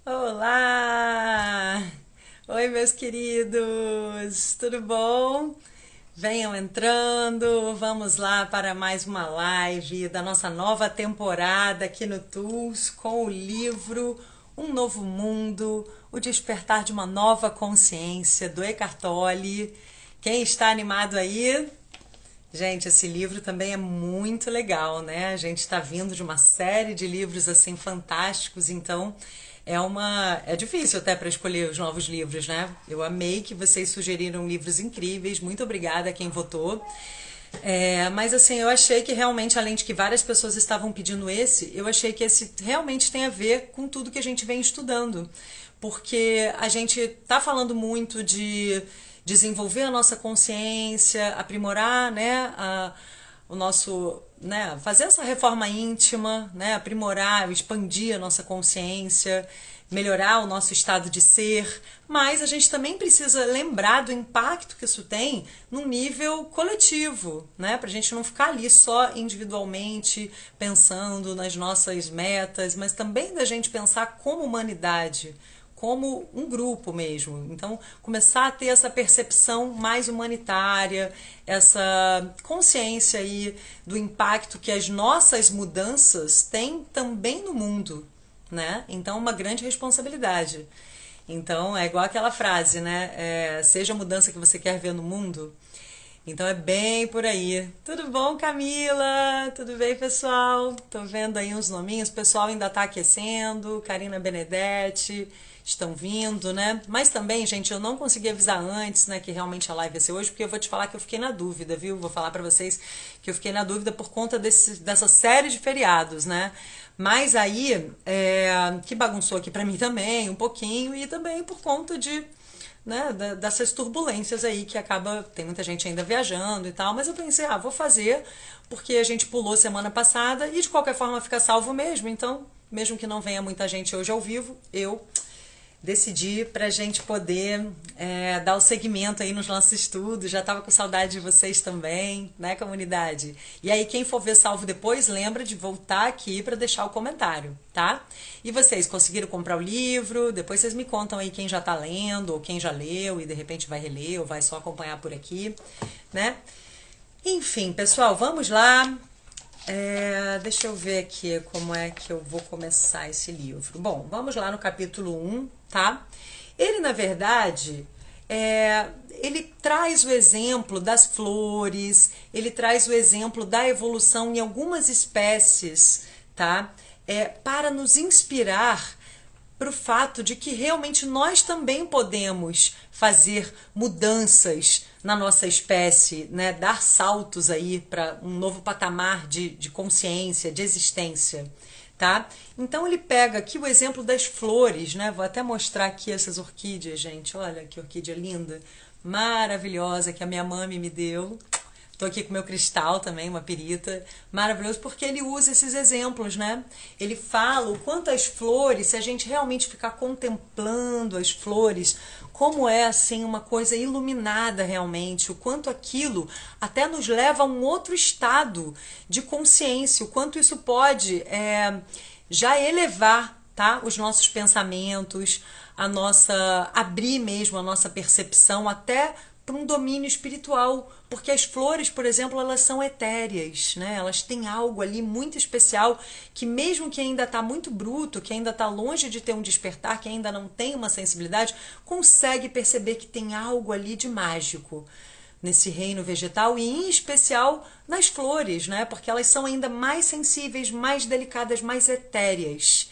Olá! Oi, meus queridos! Tudo bom? Venham entrando, vamos lá para mais uma live da nossa nova temporada aqui no Tools com o livro Um Novo Mundo, o despertar de uma nova consciência do Eckhart Tolle. Quem está animado aí? Gente, esse livro também é muito legal, né? A gente está vindo de uma série de livros assim fantásticos, então é difícil até para escolher os novos livros, né? Eu amei que vocês sugeriram livros incríveis. Muito obrigada a quem votou. Mas assim, eu achei que realmente, além de que várias pessoas estavam pedindo esse, eu achei que esse realmente tem a ver com tudo que a gente vem estudando. Porque a gente está falando muito de desenvolver a nossa consciência, aprimorar, né, o nosso, né, fazer essa reforma íntima, né, aprimorar, expandir a nossa consciência, melhorar o nosso estado de ser, mas a gente também precisa lembrar do impacto que isso tem num nível coletivo, né, pra gente não ficar ali só individualmente pensando nas nossas metas, mas também da gente pensar como humanidade, como um grupo mesmo. Então, começar a ter essa percepção mais humanitária, essa consciência aí do impacto que as nossas mudanças têm também no mundo, né? Então, uma grande responsabilidade. Então, é igual aquela frase, né? Seja a mudança que você quer ver no mundo. Então é bem por aí. Tudo bom, Camila? Tudo bem, pessoal? Tô vendo aí uns nominhos. O pessoal ainda tá aquecendo. Karina Benedetti estão vindo, né? Mas também, gente, eu não consegui avisar antes, né, que realmente a live ia ser hoje, porque eu vou te falar que eu fiquei na dúvida, viu? Vou falar pra vocês que eu fiquei na dúvida por conta dessa série de feriados, né? Mas aí, que bagunçou aqui pra mim também, um pouquinho, e também por conta de, né, dessas turbulências aí que acaba, tem muita gente ainda viajando e tal, mas eu pensei, vou fazer porque a gente pulou semana passada e de qualquer forma fica salvo mesmo, então, mesmo que não venha muita gente hoje ao vivo, eu decidi para a gente poder dar o segmento aí nos nossos estudos. Já estava com saudade de vocês também, né, comunidade? E aí, quem for ver salvo depois, lembra de voltar aqui para deixar o comentário, tá? E vocês conseguiram comprar o livro? Depois vocês me contam aí quem já está lendo, ou quem já leu e de repente vai reler, ou vai só acompanhar por aqui, né? Enfim, pessoal, vamos lá. Deixa eu ver aqui como é que eu vou começar esse livro. Bom, vamos lá no capítulo 1, tá? Ele, na verdade, ele traz o exemplo das flores, ele traz o exemplo da evolução em algumas espécies, tá? Para nos inspirar para o fato de que realmente nós também podemos fazer mudanças na nossa espécie, né? Dar saltos aí para um novo patamar de consciência, de existência, tá? Então ele pega aqui o exemplo das flores, né? Vou até mostrar aqui essas orquídeas, gente. Olha que orquídea linda, maravilhosa que a minha mãe me deu. Tô aqui com meu cristal também, uma pirita, maravilhoso, porque ele usa esses exemplos, né? Ele fala o quanto as flores, se a gente realmente ficar contemplando as flores, como é assim uma coisa iluminada realmente, o quanto aquilo até nos leva a um outro estado de consciência, o quanto isso pode já elevar, tá, os nossos pensamentos, a nossa abrir mesmo a nossa percepção até para um domínio espiritual, porque as flores, por exemplo, elas são etéreas, né? Elas têm algo ali muito especial que mesmo que ainda está muito bruto, que ainda está longe de ter um despertar, que ainda não tem uma sensibilidade, consegue perceber que tem algo ali de mágico nesse reino vegetal e em especial nas flores, né? Porque elas são ainda mais sensíveis, mais delicadas, mais etéreas.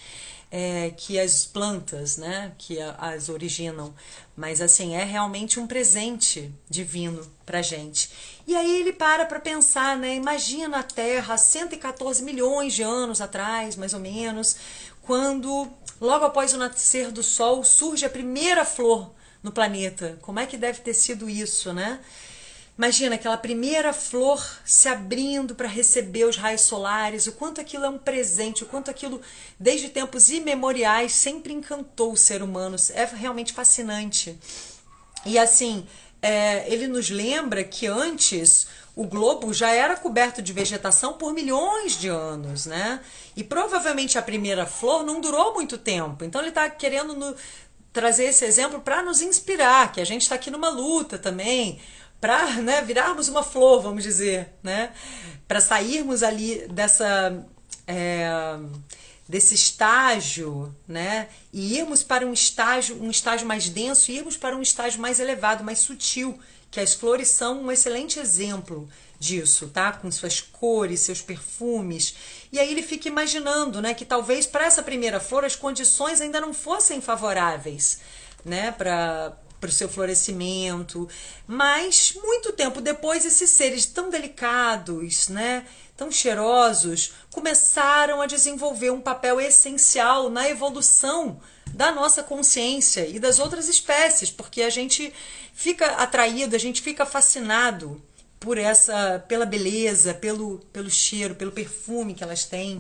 Que as plantas, né, que as originam, mas assim é realmente um presente divino para gente. E aí ele para pensar, né? Imagina a Terra há 114 milhões de anos atrás, mais ou menos, quando logo após o nascer do Sol surge a primeira flor no planeta. Como é que deve ter sido isso, né? Imagina aquela primeira flor se abrindo para receber os raios solares, o quanto aquilo é um presente, o quanto aquilo, desde tempos imemoriais, sempre encantou o ser humano. É realmente fascinante. E assim, ele nos lembra que antes, o globo já era coberto de vegetação por milhões de anos, né? E provavelmente a primeira flor não durou muito tempo. Então ele está querendo trazer esse exemplo para nos inspirar, que a gente está aqui numa luta também, para, né, virarmos uma flor, vamos dizer, né? Para sairmos ali desse estágio, né? E irmos para um estágio mais denso, e irmos para um estágio mais elevado, mais sutil, que as flores são um excelente exemplo disso, tá? Com suas cores, seus perfumes. E aí ele fica imaginando, né, que talvez para essa primeira flor as condições ainda não fossem favoráveis, né, para o seu florescimento, mas muito tempo depois esses seres tão delicados, né, tão cheirosos, começaram a desenvolver um papel essencial na evolução da nossa consciência e das outras espécies, porque a gente fica atraído, a gente fica fascinado pela beleza, pelo cheiro, pelo perfume que elas têm,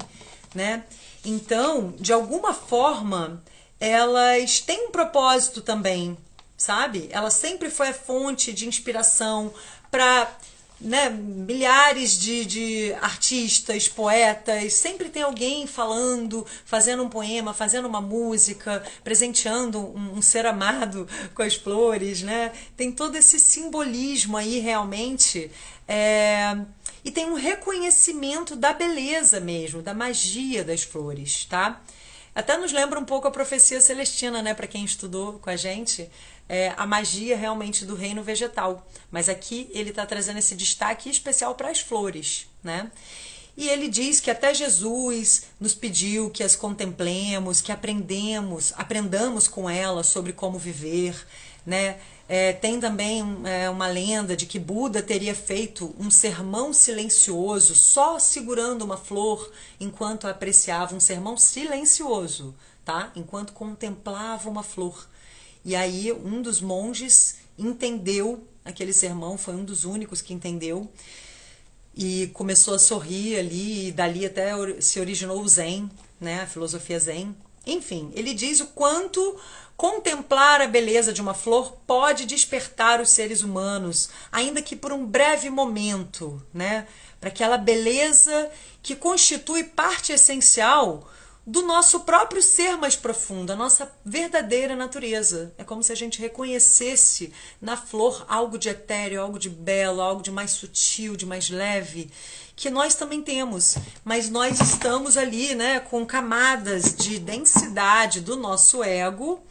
né? Então, de alguma forma, elas têm um propósito também, sabe? Ela sempre foi a fonte de inspiração para, né, milhares de artistas, poetas. Sempre tem alguém falando, fazendo um poema, fazendo uma música, presenteando um ser amado com as flores, né? Tem todo esse simbolismo aí realmente, e tem um reconhecimento da beleza mesmo, da magia das flores, tá? Até nos lembra um pouco a profecia celestina, né? Para quem estudou com a gente, a magia realmente do reino vegetal. Mas aqui ele está trazendo esse destaque especial para as flores, né? E ele diz que até Jesus nos pediu que as contemplemos, que aprendamos com elas sobre como viver, né? Tem também uma lenda de que Buda teria feito um sermão silencioso, só segurando uma flor enquanto apreciava, um sermão silencioso, tá? Enquanto contemplava uma flor. E aí um dos monges entendeu aquele sermão, foi um dos únicos que entendeu, e começou a sorrir ali, e dali até se originou o Zen, né? A filosofia Zen. Enfim, ele diz o quanto contemplar a beleza de uma flor pode despertar os seres humanos, ainda que por um breve momento, né? Para aquela beleza que constitui parte essencial do nosso próprio ser mais profundo, a nossa verdadeira natureza. É como se a gente reconhecesse na flor algo de etéreo, algo de belo, algo de mais sutil, de mais leve, que nós também temos, mas nós estamos ali, né, com camadas de densidade do nosso ego,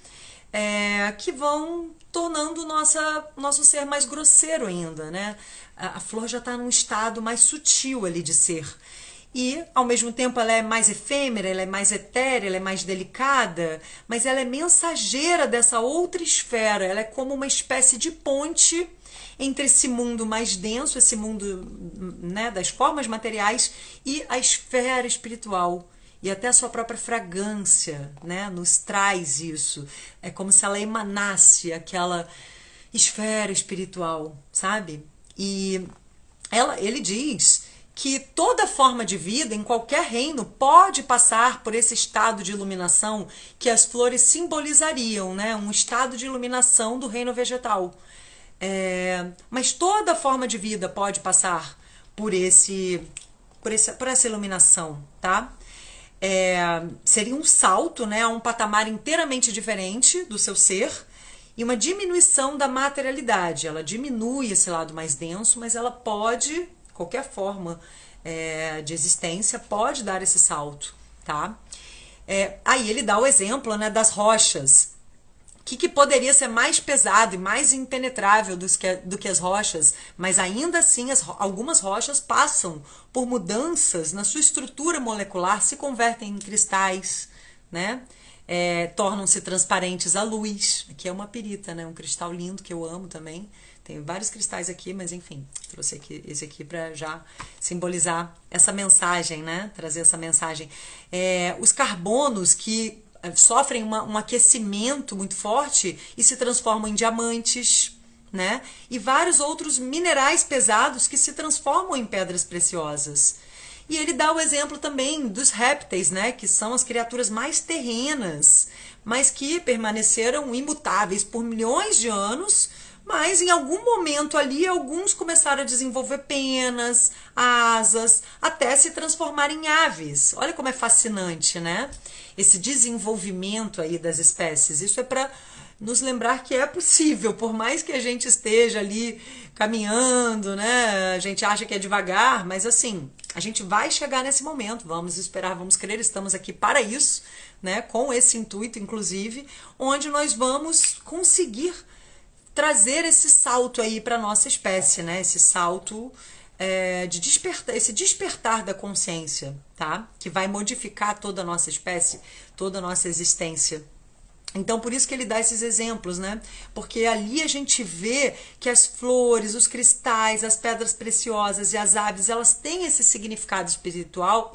que vão tornando nosso ser mais grosseiro ainda, né? A flor já está num estado mais sutil ali de ser. E, ao mesmo tempo, ela é mais efêmera, ela é mais etérea, ela é mais delicada, mas ela é mensageira dessa outra esfera. Ela é como uma espécie de ponte entre esse mundo mais denso, esse mundo, né, das formas materiais, e a esfera espiritual. E até a sua própria fragrância, né, nos traz isso. É como se ela emanasse aquela esfera espiritual, sabe? E ele diz que toda forma de vida em qualquer reino pode passar por esse estado de iluminação que as flores simbolizariam, né? Um estado de iluminação do reino vegetal. Mas toda forma de vida pode passar por essa iluminação, tá? Seria um salto, né, a um patamar inteiramente diferente do seu ser e uma diminuição da materialidade. Ela diminui esse lado mais denso, mas ela pode, qualquer forma de existência, pode dar esse salto, tá? Aí ele dá o exemplo, né, das rochas. O que poderia ser mais pesado e mais impenetrável do que as rochas, mas ainda assim algumas rochas passam por mudanças na sua estrutura molecular, se convertem em cristais, né? Tornam-se transparentes à luz. Aqui é uma pirita, né? Um cristal lindo que eu amo também. Tem vários cristais aqui, mas enfim, trouxe esse aqui para já simbolizar essa mensagem, né? Trazer essa mensagem. Os carbonos que sofrem um aquecimento muito forte e se transformam em diamantes, né? E vários outros minerais pesados que se transformam em pedras preciosas. E ele dá o exemplo também dos répteis, né? Que são as criaturas mais terrenas, mas que permaneceram imutáveis por milhões de anos, Mas em algum momento ali, alguns começaram a desenvolver penas, asas, até se transformar em aves. Olha como é fascinante, né? Esse desenvolvimento aí das espécies. Isso é para nos lembrar que é possível, por mais que a gente esteja ali caminhando, né? A gente acha que é devagar, mas assim, a gente vai chegar nesse momento. Vamos esperar, vamos crer, estamos aqui para isso, né? Com esse intuito, inclusive, onde nós vamos conseguir trazer esse salto aí para nossa espécie, né? Esse salto de despertar, esse despertar da consciência, tá? Que vai modificar toda a nossa espécie, toda a nossa existência. Então, por isso que ele dá esses exemplos, né? Porque ali a gente vê que as flores, os cristais, as pedras preciosas e as aves, elas têm esse significado espiritual,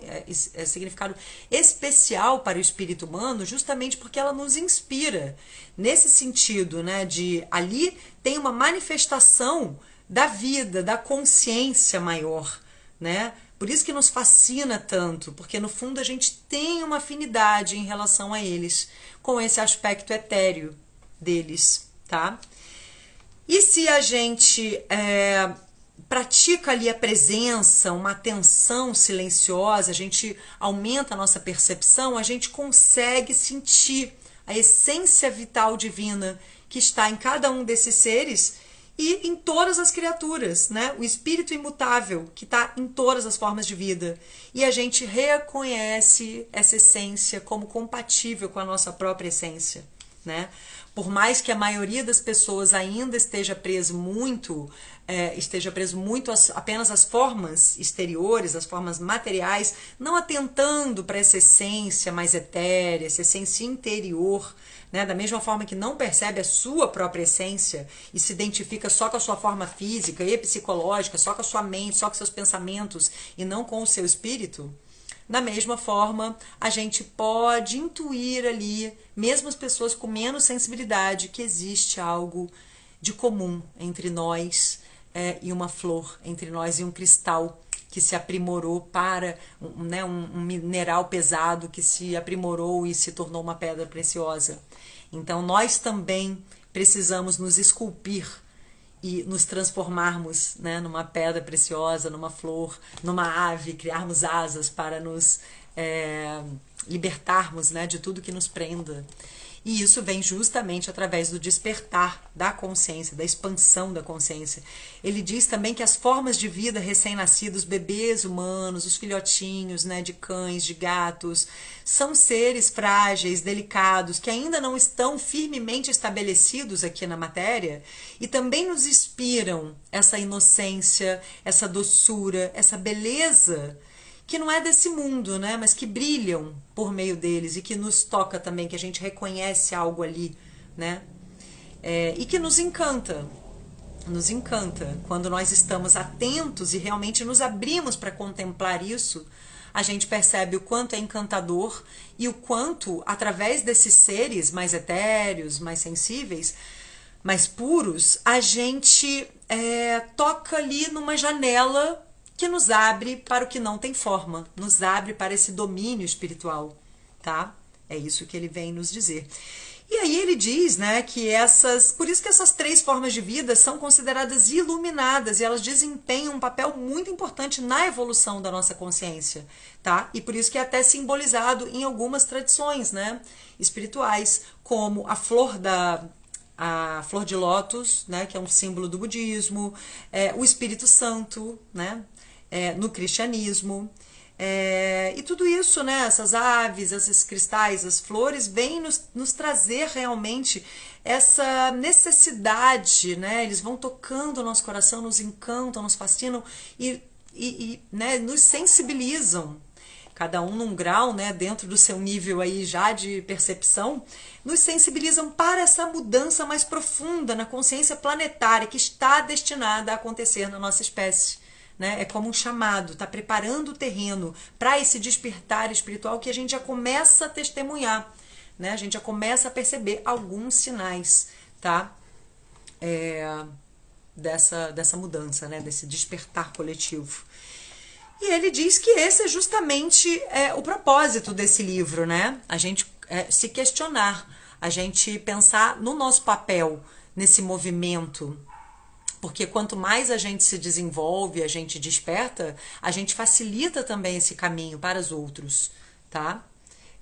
significado especial para o espírito humano, justamente porque ela nos inspira. Nesse sentido, né? De ali tem uma manifestação da vida, da consciência maior, né? Por isso que nos fascina tanto, porque no fundo a gente tem uma afinidade em relação a eles, com esse aspecto etéreo deles, tá? E se a gente pratica ali a presença, uma atenção silenciosa, a gente aumenta a nossa percepção, a gente consegue sentir a essência vital divina que está em cada um desses seres e em todas as criaturas, né? O espírito imutável que está em todas as formas de vida. E a gente reconhece essa essência como compatível com a nossa própria essência, né? Por mais que a maioria das pessoas ainda esteja preso muito apenas às formas exteriores, às formas materiais, não atentando para essa essência mais etérea, essa essência interior, né? Da mesma forma que não percebe a sua própria essência e se identifica só com a sua forma física e psicológica, só com a sua mente, só com seus pensamentos e não com o seu espírito, da mesma forma, a gente pode intuir ali, mesmo as pessoas com menos sensibilidade, que existe algo de comum entre nós e uma flor, entre nós e um cristal que se aprimorou para um mineral pesado que se aprimorou e se tornou uma pedra preciosa. Então, nós também precisamos nos esculpir e nos transformarmos, né, numa pedra preciosa, numa flor, numa ave, criarmos asas para nos libertarmos, né, de tudo que nos prenda. E isso vem justamente através do despertar da consciência, da expansão da consciência. Ele diz também que as formas de vida recém-nascidos, bebês humanos, os filhotinhos, né, de cães, de gatos, são seres frágeis, delicados, que ainda não estão firmemente estabelecidos aqui na matéria e também nos inspiram essa inocência, essa doçura, essa beleza que não é desse mundo, né, mas que brilham por meio deles e que nos toca também, que a gente reconhece algo ali, né, e que nos encanta quando nós estamos atentos e realmente nos abrimos para contemplar isso. A gente percebe o quanto é encantador e o quanto, através desses seres mais etéreos, mais sensíveis, mais puros, a gente toca ali numa janela que nos abre para o que não tem forma, nos abre para esse domínio espiritual, tá? É isso que ele vem nos dizer. E aí ele diz, né, que por isso que essas três formas de vida são consideradas iluminadas e elas desempenham um papel muito importante na evolução da nossa consciência, tá? E por isso que é até simbolizado em algumas tradições, né, espirituais, como a flor de lótus, né, que é um símbolo do budismo, o Espírito Santo, né, no cristianismo, e tudo isso, né, essas aves, esses cristais, as flores, vêm nos trazer realmente essa necessidade, né, eles vão tocando o nosso coração, nos encantam, nos fascinam e né, nos sensibilizam, cada um num grau, né, dentro do seu nível aí já de percepção, nos sensibilizam para essa mudança mais profunda na consciência planetária que está destinada a acontecer na nossa espécie. Né? É como um chamado, está preparando o terreno para esse despertar espiritual que a gente já começa a testemunhar, né? A gente já começa a perceber alguns sinais, tá? Dessa mudança, né? Desse despertar coletivo. E ele diz que esse é justamente o propósito desse livro, né? A gente se questionar, a gente pensar no nosso papel nesse movimento. Porque quanto mais a gente se desenvolve, a gente desperta, a gente facilita também esse caminho para os outros, tá?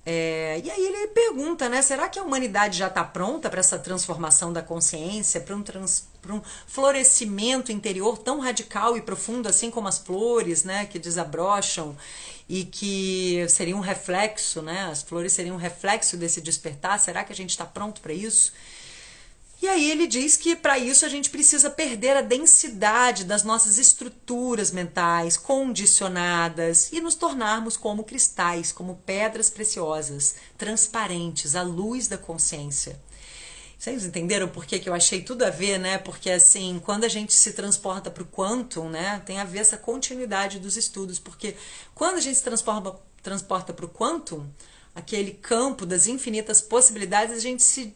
E aí ele pergunta, né? Será que a humanidade já está pronta para essa transformação da consciência, para um florescimento interior tão radical e profundo, assim como as flores, né? Que desabrocham e que seria um reflexo, né? As flores seriam um reflexo desse despertar. Será que a gente está pronto para isso? E aí ele diz que para isso a gente precisa perder a densidade das nossas estruturas mentais condicionadas e nos tornarmos como cristais, como pedras preciosas, transparentes, à luz da consciência. Vocês entenderam por que eu achei tudo a ver, né? Porque assim, quando a gente se transporta para o quantum, né, tem a ver essa continuidade dos estudos, porque quando a gente se transporta para o quantum, aquele campo das infinitas possibilidades, a gente se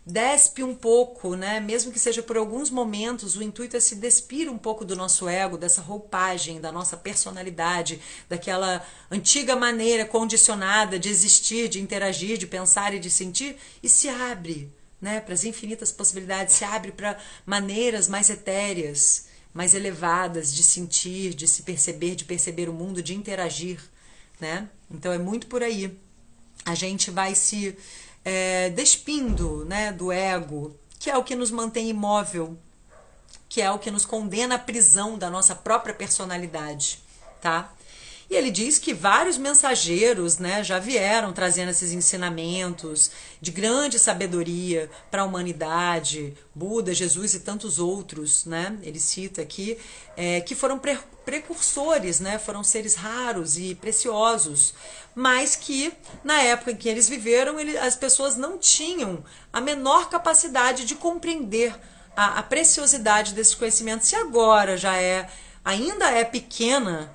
despe um pouco, né? Mesmo que seja por alguns momentos, o intuito é se despir um pouco do nosso ego, dessa roupagem, da nossa personalidade, daquela antiga maneira condicionada de existir, de interagir, de pensar e de sentir, e se abre, né, para as infinitas possibilidades, se abre para maneiras mais etéreas, mais elevadas de sentir, de se perceber, de perceber o mundo, de interagir, né? Então é muito por aí. A gente vai se despindo, né, do ego, que é o que nos mantém imóvel, que é o que nos condena à prisão da nossa própria personalidade, tá? E ele diz que vários mensageiros, né, já vieram trazendo esses ensinamentos de grande sabedoria para a humanidade, Buda, Jesus e tantos outros, né? Ele cita aqui que foram precursores, né? Foram seres raros e preciosos, mas que na época em que eles viveram, as pessoas não tinham a menor capacidade de compreender a preciosidade desse conhecimento. Se agora ainda é pequena,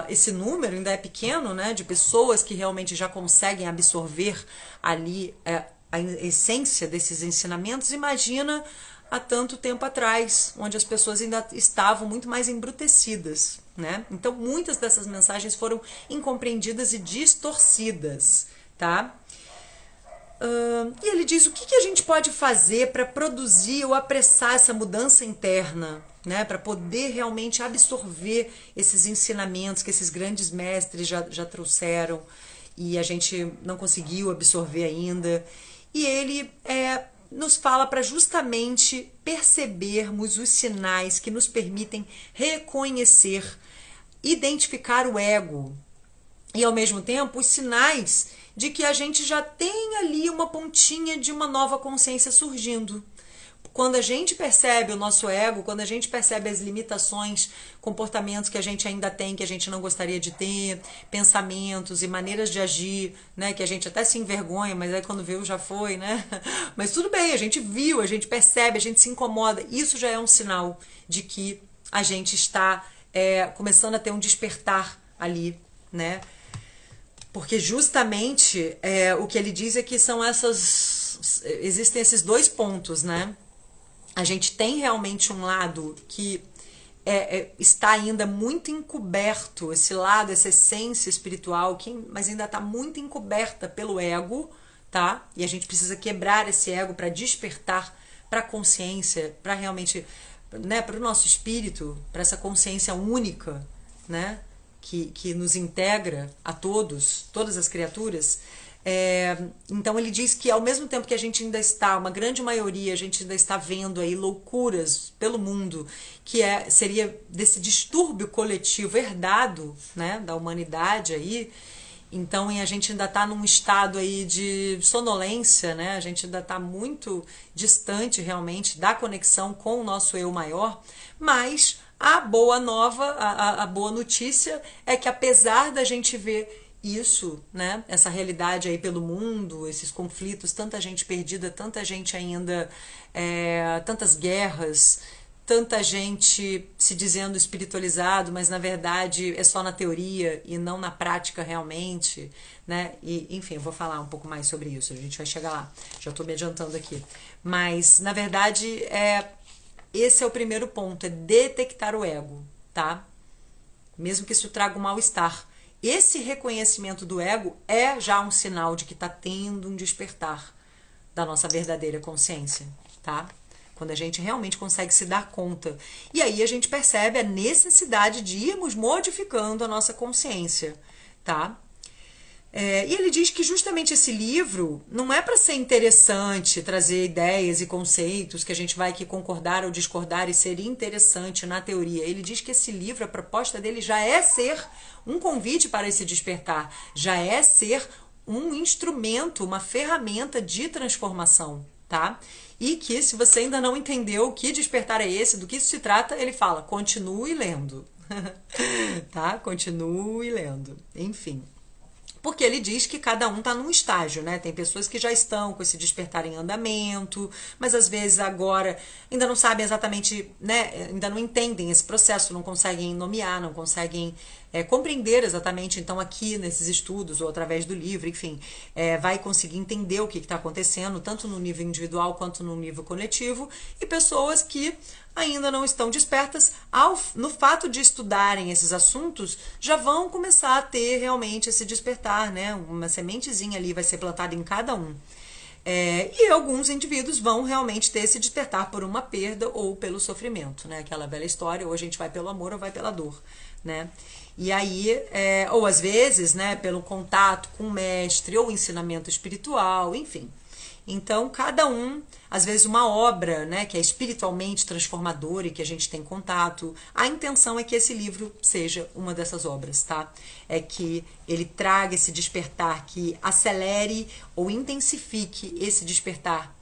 esse número ainda é pequeno, né, de pessoas que realmente já conseguem absorver ali a essência desses ensinamentos, imagina há tanto tempo atrás, onde as pessoas ainda estavam muito mais embrutecidas, né? Então muitas dessas mensagens foram incompreendidas e distorcidas, tá? E ele diz o que a gente pode fazer para produzir ou apressar essa mudança interna, né? Para poder realmente absorver esses ensinamentos que esses grandes mestres já trouxeram e a gente não conseguiu absorver ainda. E ele nos fala para justamente percebermos os sinais que nos permitem reconhecer, identificar o ego e, ao mesmo tempo, os sinais de que a gente já tem ali uma pontinha de uma nova consciência surgindo. Quando a gente percebe o nosso ego, quando a gente percebe as limitações, comportamentos que a gente ainda tem, que a gente não gostaria de ter, pensamentos e maneiras de agir, né, que a gente até se envergonha, mas aí quando viu já foi, né? Mas tudo bem, a gente viu, a gente percebe, a gente se incomoda. Isso já é um sinal de que a gente está começando a ter um despertar ali, né? Porque justamente o que ele diz é que existem esses dois pontos, né? A gente tem realmente um lado que está ainda muito encoberto, esse lado, essa essência espiritual, mas ainda está muito encoberta pelo ego, tá? E a gente precisa quebrar esse ego para despertar para a consciência, para realmente, né, para o nosso espírito, para essa consciência única, né? Que nos integra a todas as criaturas. Então ele diz que ao mesmo tempo que a gente ainda está, uma grande maioria, a gente ainda está vendo aí loucuras pelo mundo, que seria desse distúrbio coletivo herdado, né, da humanidade aí. Então a gente ainda está num estado aí de sonolência, né? A gente ainda está muito distante realmente da conexão com o nosso eu maior, mas a boa nova, a boa notícia é que apesar da gente ver isso, né, essa realidade aí pelo mundo, esses conflitos, tanta gente perdida, tanta gente ainda, tantas guerras, tanta gente se dizendo espiritualizado, mas na verdade é só na teoria e não na prática realmente, né? E, enfim, eu vou falar um pouco mais sobre isso, a gente vai chegar lá, já estou me adiantando aqui. Mas, na verdade, esse é o primeiro ponto, é detectar o ego, tá? Mesmo que isso traga um mal-estar. Esse reconhecimento do ego é já um sinal de que está tendo um despertar da nossa verdadeira consciência, tá? Quando a gente realmente consegue se dar conta. E aí a gente percebe a necessidade de irmos modificando a nossa consciência, tá? E ele diz que justamente esse livro não é para ser interessante, trazer ideias e conceitos que a gente vai aqui concordar ou discordar e ser interessante na teoria. Ele diz que esse livro, a proposta dele já é ser um convite para esse despertar, já é ser um instrumento, uma ferramenta de transformação, tá? E que se você ainda não entendeu que despertar é esse, do que isso se trata, ele fala, continue lendo, tá? Continue lendo, enfim. Porque ele diz que cada um está num estágio, né? Tem pessoas que já estão com esse despertar em andamento, mas às vezes agora ainda não sabem exatamente, né? Ainda não entendem esse processo, não conseguem nomear, não conseguem compreender exatamente. Então aqui nesses estudos ou através do livro, enfim, vai conseguir entender o que está acontecendo, tanto no nível individual quanto no nível coletivo, e pessoas que ainda não estão despertas, no fato de estudarem esses assuntos, já vão começar a ter realmente esse despertar, né? Uma sementezinha ali vai ser plantada em cada um. E alguns indivíduos vão realmente ter esse despertar por uma perda ou pelo sofrimento, né? Aquela velha história, ou a gente vai pelo amor ou vai pela dor, né? E aí, ou às vezes, né, pelo contato com o mestre ou ensinamento espiritual, enfim. Então, cada um, às vezes uma obra, né, que é espiritualmente transformadora e que a gente tem contato, a intenção é que esse livro seja uma dessas obras, tá? É que ele traga esse despertar, que acelere ou intensifique esse despertar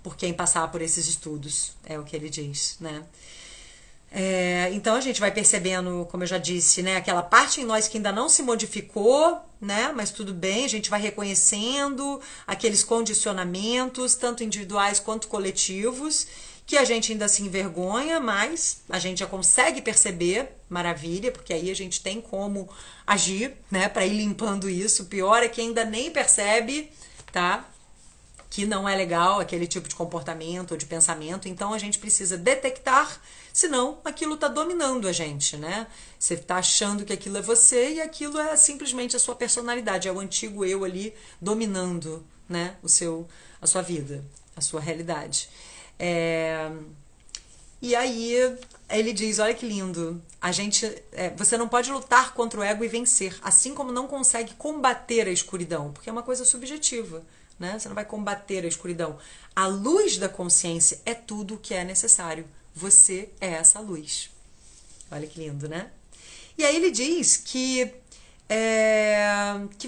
por quem passar por esses estudos, é o que ele diz, né? Então a gente vai percebendo, como eu já disse, né, aquela parte em nós que ainda não se modificou, né, mas tudo bem, a gente vai reconhecendo aqueles condicionamentos, tanto individuais quanto coletivos, que a gente ainda se envergonha, mas a gente já consegue perceber, maravilha, porque aí a gente tem como agir, né, para ir limpando isso. O pior é que ainda nem percebe, tá? Que não é legal aquele tipo de comportamento ou de pensamento, então a gente precisa detectar, senão aquilo está dominando a gente, né? Você está achando que aquilo é você e aquilo é simplesmente a sua personalidade, é o antigo eu ali dominando, né? A sua vida, a sua realidade. E aí ele diz, olha que lindo, você não pode lutar contra o ego e vencer, assim como não consegue combater a escuridão, porque é uma coisa subjetiva. Né? Você não vai combater a escuridão. A luz da consciência é tudo o que é necessário. Você é essa luz. Olha que lindo, né? E aí ele diz que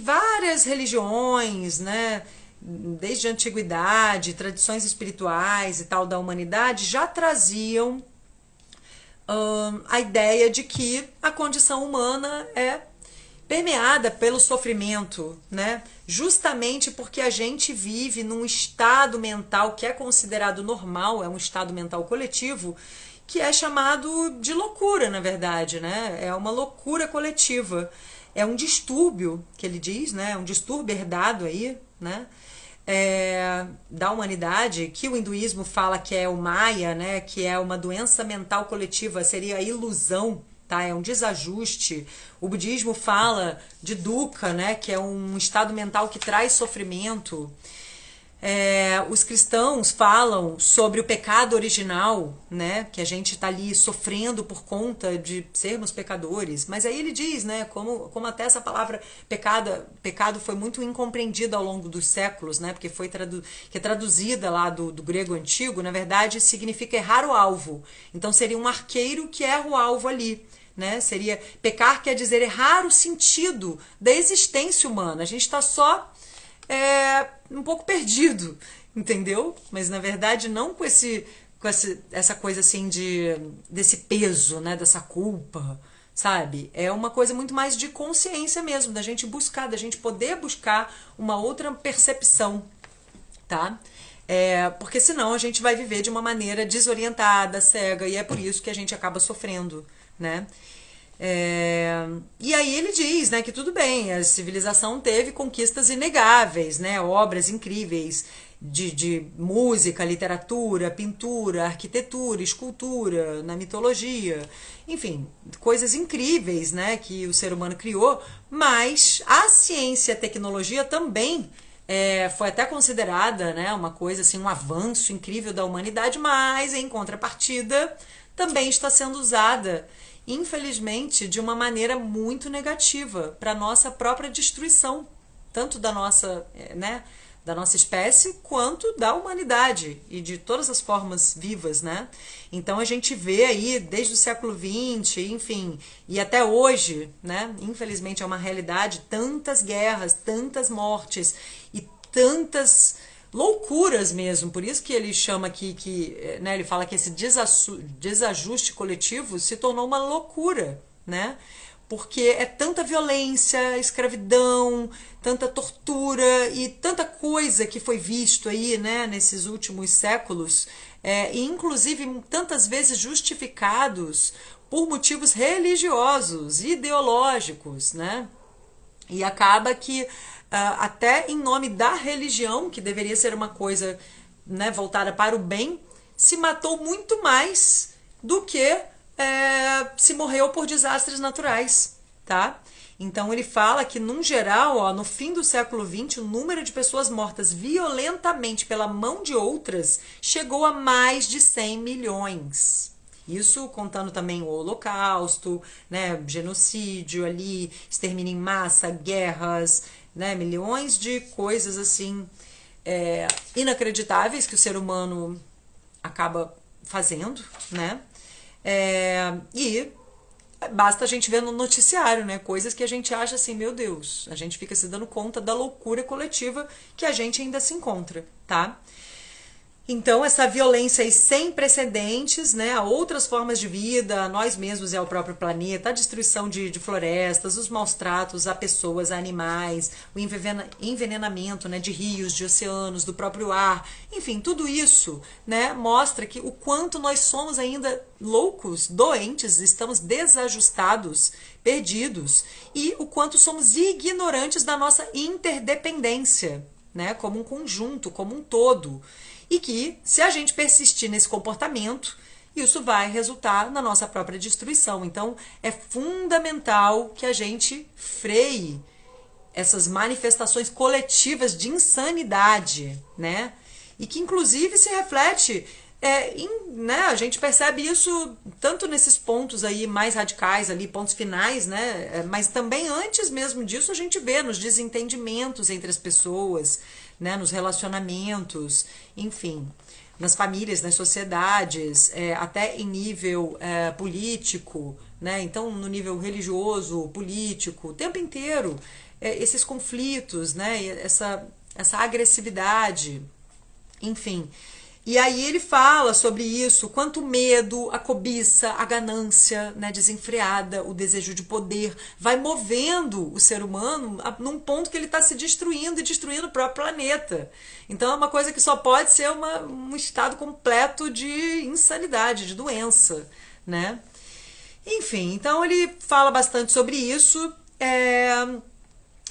várias religiões, né, desde a antiguidade, tradições espirituais e tal da humanidade, já traziam a ideia de que a condição humana é permeada pelo sofrimento, né? Justamente porque a gente vive num estado mental que é considerado normal, é um estado mental coletivo, que é chamado de loucura, na verdade, né? É uma loucura coletiva. É um distúrbio, que ele diz, né? Um distúrbio herdado aí, né? Da humanidade, que o hinduísmo fala que é o Maya, né? Que é uma doença mental coletiva, seria a ilusão. Tá? É um desajuste. O budismo fala de dukkha, né? Que é um estado mental que traz sofrimento. Os cristãos falam sobre o pecado original, né? Que a gente está ali sofrendo por conta de sermos pecadores. Mas aí ele diz, né? Como até essa palavra pecado foi muito incompreendida ao longo dos séculos, né? Porque que é traduzida lá do grego antigo, na verdade significa errar o alvo. Então seria um arqueiro que erra o alvo ali. Né? Seria pecar, quer dizer errar o sentido da existência humana. A gente está só um pouco perdido, entendeu? Mas na verdade não com essa coisa assim desse peso, né? Dessa culpa, sabe? É uma coisa muito mais de consciência mesmo, da gente buscar, da gente poder buscar uma outra percepção, tá? Porque senão a gente vai viver de uma maneira desorientada, cega, e é por isso que a gente acaba sofrendo, né? E aí ele diz, né, que tudo bem, a civilização teve conquistas inegáveis, né, obras incríveis de música, literatura, pintura, arquitetura, escultura, na mitologia, enfim, coisas incríveis, né, que o ser humano criou, mas a ciência e a tecnologia também foi até considerada, né, uma coisa assim, um avanço incrível da humanidade, mas em contrapartida também está sendo usada, infelizmente, de uma maneira muito negativa para nossa própria destruição, tanto da nossa, né, da nossa espécie quanto da humanidade e de todas as formas vivas, né? Então a gente vê aí desde o século XX, enfim, e até hoje, né? Infelizmente é uma realidade, tantas guerras, tantas mortes e tantas loucuras mesmo. Por isso que ele chama aqui né, ele fala que esse desajuste coletivo se tornou uma loucura, né? Porque é tanta violência, escravidão, tanta tortura e tanta coisa que foi visto aí, né, nesses últimos séculos, e inclusive tantas vezes justificados por motivos religiosos, ideológicos, né? E acaba que até em nome da religião, que deveria ser uma coisa, né, voltada para o bem, se matou muito mais do que se morreu por desastres naturais, tá? Então ele fala que, num geral, ó, no fim do século XX, o número de pessoas mortas violentamente pela mão de outras chegou a mais de 100 milhões. Isso contando também o Holocausto, né, genocídio ali, extermínio em massa, guerras, né, milhões de coisas assim inacreditáveis que o ser humano acaba fazendo, né? E basta a gente ver no noticiário, né? Coisas que a gente acha assim, meu Deus, a gente fica se dando conta da loucura coletiva que a gente ainda se encontra, tá? Então, essa violência aí sem precedentes, né, a outras formas de vida, a nós mesmos e ao próprio planeta, a destruição de florestas, os maus tratos a pessoas, a animais, o envenenamento, né, de rios, de oceanos, do próprio ar, enfim, tudo isso, né, mostra que o quanto nós somos ainda loucos, doentes, estamos desajustados, perdidos, e o quanto somos ignorantes da nossa interdependência, né, como um conjunto, como um todo. E que, se a gente persistir nesse comportamento, isso vai resultar na nossa própria destruição. Então, é fundamental que a gente freie essas manifestações coletivas de insanidade, né? E que, inclusive, se reflete né? A gente percebe isso tanto nesses pontos aí mais radicais, ali, pontos finais, né? Mas também antes mesmo disso a gente vê nos desentendimentos entre as pessoas, né, nos relacionamentos, enfim, nas famílias, nas sociedades, até em nível político, né, então no nível religioso, político, o tempo inteiro, esses conflitos, né, essa agressividade, enfim. E aí ele fala sobre isso, quanto o medo, a cobiça, a ganância, né, desenfreada, o desejo de poder, vai movendo o ser humano num ponto que ele está se destruindo e destruindo o próprio planeta. Então é uma coisa que só pode ser um estado completo de insanidade, de doença, né? Enfim, então ele fala bastante sobre isso,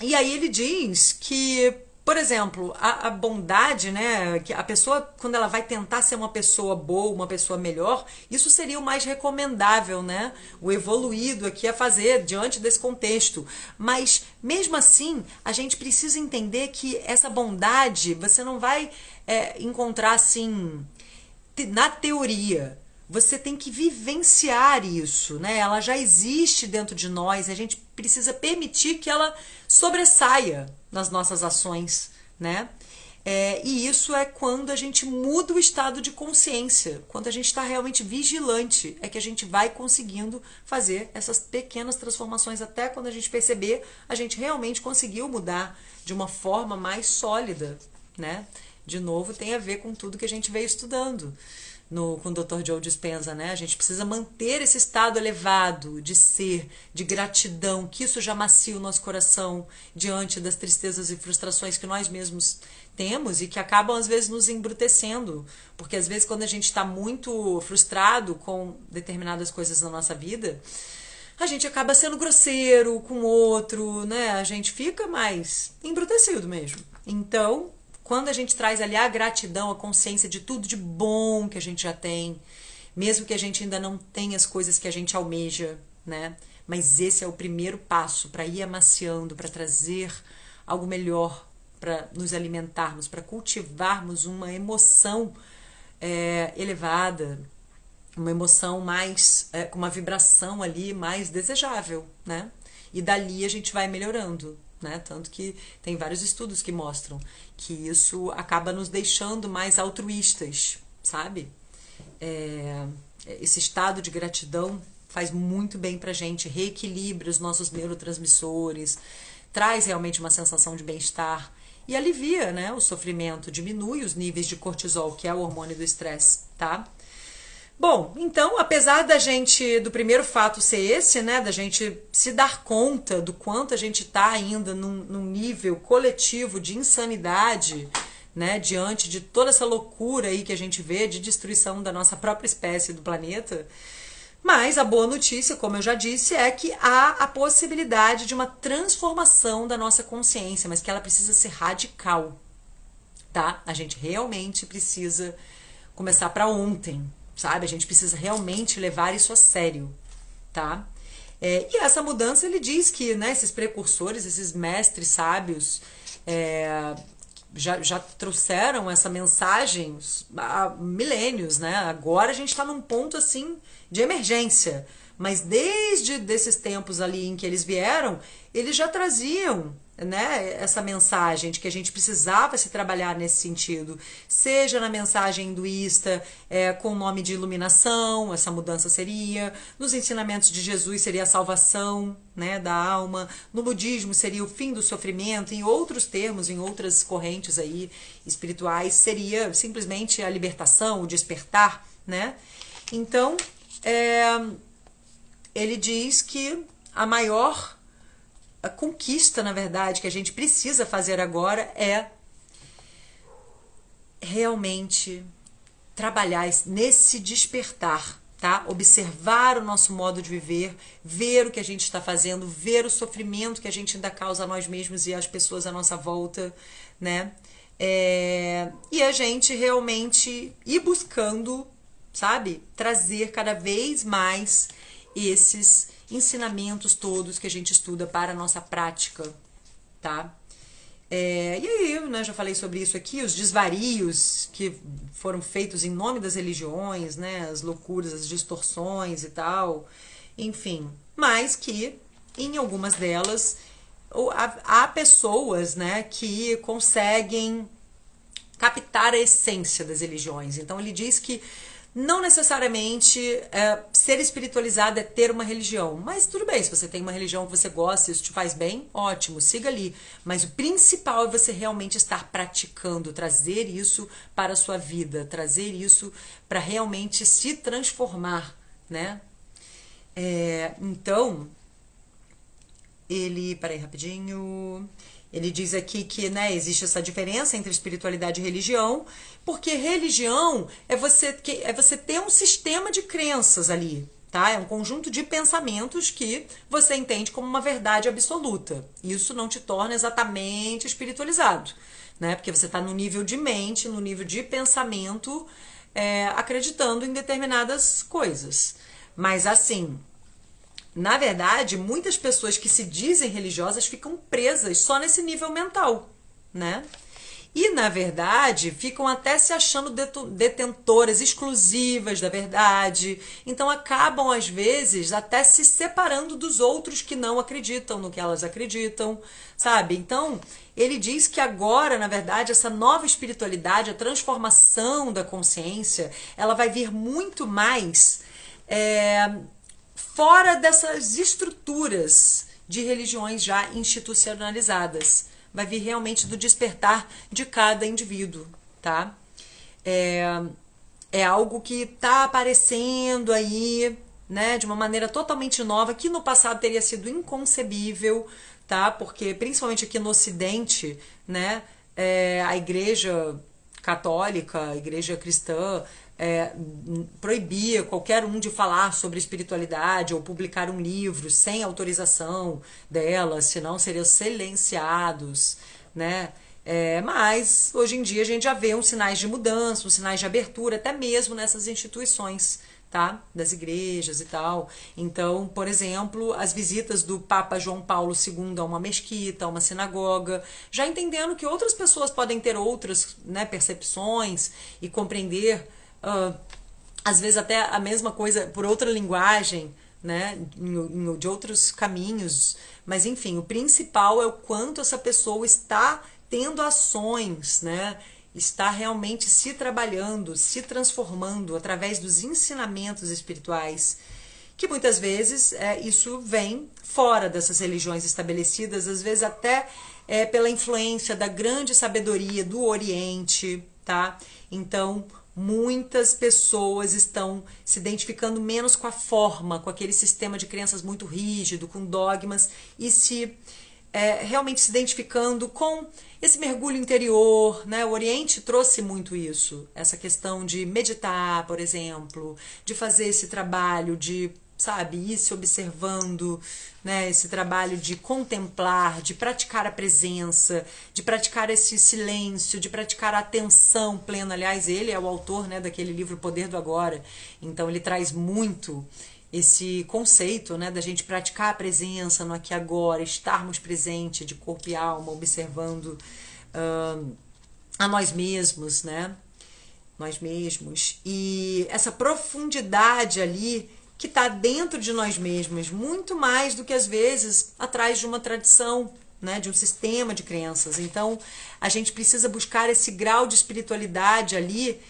e aí ele diz que, por exemplo, a bondade, né, que a pessoa, quando ela vai tentar ser uma pessoa boa, uma pessoa melhor, isso seria o mais recomendável, né, o evoluído aqui a fazer diante desse contexto. Mas, mesmo assim, a gente precisa entender que essa bondade você não vai encontrar, assim, na teoria. Você tem que vivenciar isso, né? Ela já existe dentro de nós, a gente precisa permitir que ela sobressaia nas nossas ações, né? E isso é quando a gente muda o estado de consciência, quando a gente está realmente vigilante, é que a gente vai conseguindo fazer essas pequenas transformações, até quando a gente perceber, a gente realmente conseguiu mudar de uma forma mais sólida, né? De novo, tem a ver com tudo que a gente veio estudando com o Dr. Joe Dispenza, né? A gente precisa manter esse estado elevado de ser, de gratidão, que isso já macia o nosso coração diante das tristezas e frustrações que nós mesmos temos e que acabam às vezes nos embrutecendo, porque às vezes quando a gente está muito frustrado com determinadas coisas na nossa vida, a gente acaba sendo grosseiro com o outro, né? A gente fica mais embrutecido mesmo. Então, quando a gente traz ali a gratidão, a consciência de tudo de bom que a gente já tem, mesmo que a gente ainda não tenha as coisas que a gente almeja, né? Mas esse é o primeiro passo para ir amaciando, para trazer algo melhor para nos alimentarmos, para cultivarmos uma emoção elevada, uma emoção mais, com uma vibração ali mais desejável, né? E dali a gente vai melhorando, né? Tanto que tem vários estudos que mostram que isso acaba nos deixando mais altruístas, sabe? Esse estado de gratidão faz muito bem pra gente, reequilibra os nossos neurotransmissores, traz realmente uma sensação de bem-estar e alivia, né, o sofrimento, diminui os níveis de cortisol, que é o hormônio do estresse, tá? Bom, então, apesar do primeiro fato ser esse, né, da gente se dar conta do quanto a gente tá ainda num nível coletivo de insanidade, né, diante de toda essa loucura aí que a gente vê de destruição da nossa própria espécie do planeta. Mas a boa notícia, como eu já disse, é que há a possibilidade de uma transformação da nossa consciência, mas que ela precisa ser radical, tá? A gente realmente precisa começar para ontem, sabe? A gente precisa realmente levar isso a sério, tá? E essa mudança, ele diz que, né, esses precursores, esses mestres sábios, já trouxeram essa mensagem há milênios, né? Agora a gente está num ponto assim de emergência, mas desde desses tempos ali em que eles vieram, eles já traziam, né, essa mensagem de que a gente precisava se trabalhar nesse sentido, seja na mensagem hinduísta, com o nome de iluminação, essa mudança seria, nos ensinamentos de Jesus seria a salvação, né, da alma, no budismo seria o fim do sofrimento, em outros termos, em outras correntes aí espirituais, seria simplesmente a libertação, o despertar, né? Então, ele diz que a maior conquista, na verdade, que a gente precisa fazer agora é realmente trabalhar nesse despertar, tá? Observar o nosso modo de viver, ver o que a gente está fazendo, ver o sofrimento que a gente ainda causa a nós mesmos e às pessoas à nossa volta, né? E a gente realmente ir buscando, sabe? Trazer cada vez mais esses ensinamentos todos que a gente estuda para a nossa prática, tá? E aí, né, já falei sobre isso aqui, os desvarios que foram feitos em nome das religiões, né, as loucuras, as distorções e tal, enfim, mas que em algumas delas há pessoas, né, que conseguem captar a essência das religiões. Então ele diz que não necessariamente ser espiritualizado é ter uma religião, mas tudo bem, se você tem uma religião que você gosta, isso te faz bem, ótimo, siga ali, mas o principal é você realmente estar praticando, trazer isso para a sua vida, trazer isso para realmente se transformar, né? Então, peraí rapidinho, ele diz aqui que, né, existe essa diferença entre espiritualidade e religião, porque religião é você ter um sistema de crenças ali, tá? É um conjunto de pensamentos que você entende como uma verdade absoluta. Isso não te torna exatamente espiritualizado, né? Porque você está no nível de mente, no nível de pensamento, acreditando em determinadas coisas. Mas assim, na verdade, muitas pessoas que se dizem religiosas ficam presas só nesse nível mental, né? E, na verdade, ficam até se achando detentoras exclusivas da verdade. Então, acabam, às vezes, até se separando dos outros que não acreditam no que elas acreditam, sabe? Então, ele diz que agora, na verdade, essa nova espiritualidade, a transformação da consciência, ela vai vir muito mais fora dessas estruturas de religiões já institucionalizadas. Vai vir realmente do despertar de cada indivíduo, tá? É algo que está aparecendo aí, né, de uma maneira totalmente nova, que no passado teria sido inconcebível, tá? Porque, principalmente aqui no Ocidente, né, a Igreja Católica, a Igreja Cristã, proibia qualquer um de falar sobre espiritualidade ou publicar um livro sem autorização dela, senão seriam silenciados, né? Mas hoje em dia a gente já vê uns sinais de mudança, uns sinais de abertura, até mesmo nessas instituições, tá? Das igrejas e tal. Então, por exemplo, as visitas do Papa João Paulo II a uma mesquita, a uma sinagoga, já entendendo que outras pessoas podem ter outras, né, percepções e compreender, às vezes até a mesma coisa por outra linguagem, né, de outros caminhos. Mas enfim, o principal é o quanto essa pessoa está tendo ações, né? Está realmente se trabalhando, se transformando através dos ensinamentos espirituais, que muitas vezes isso vem fora dessas religiões estabelecidas, às vezes até pela influência da grande sabedoria do Oriente, tá? Então, muitas pessoas estão se identificando menos com a forma, com aquele sistema de crenças muito rígido, com dogmas, e realmente se identificando com esse mergulho interior, né? O Oriente trouxe muito isso, essa questão de meditar, por exemplo, de fazer esse trabalho de, sabe, ir se observando, né? Esse trabalho de contemplar, de praticar a presença, de praticar esse silêncio, de praticar a atenção plena. Aliás, ele é o autor, né, daquele livro O Poder do Agora, então ele traz muito esse conceito, né, da gente praticar a presença no aqui e agora, estarmos presentes de corpo e alma, observando a nós mesmos, né, nós mesmos, e essa profundidade ali que está dentro de nós mesmos, muito mais do que às vezes atrás de uma tradição, né, de um sistema de crenças. Então a gente precisa buscar esse grau de espiritualidade ali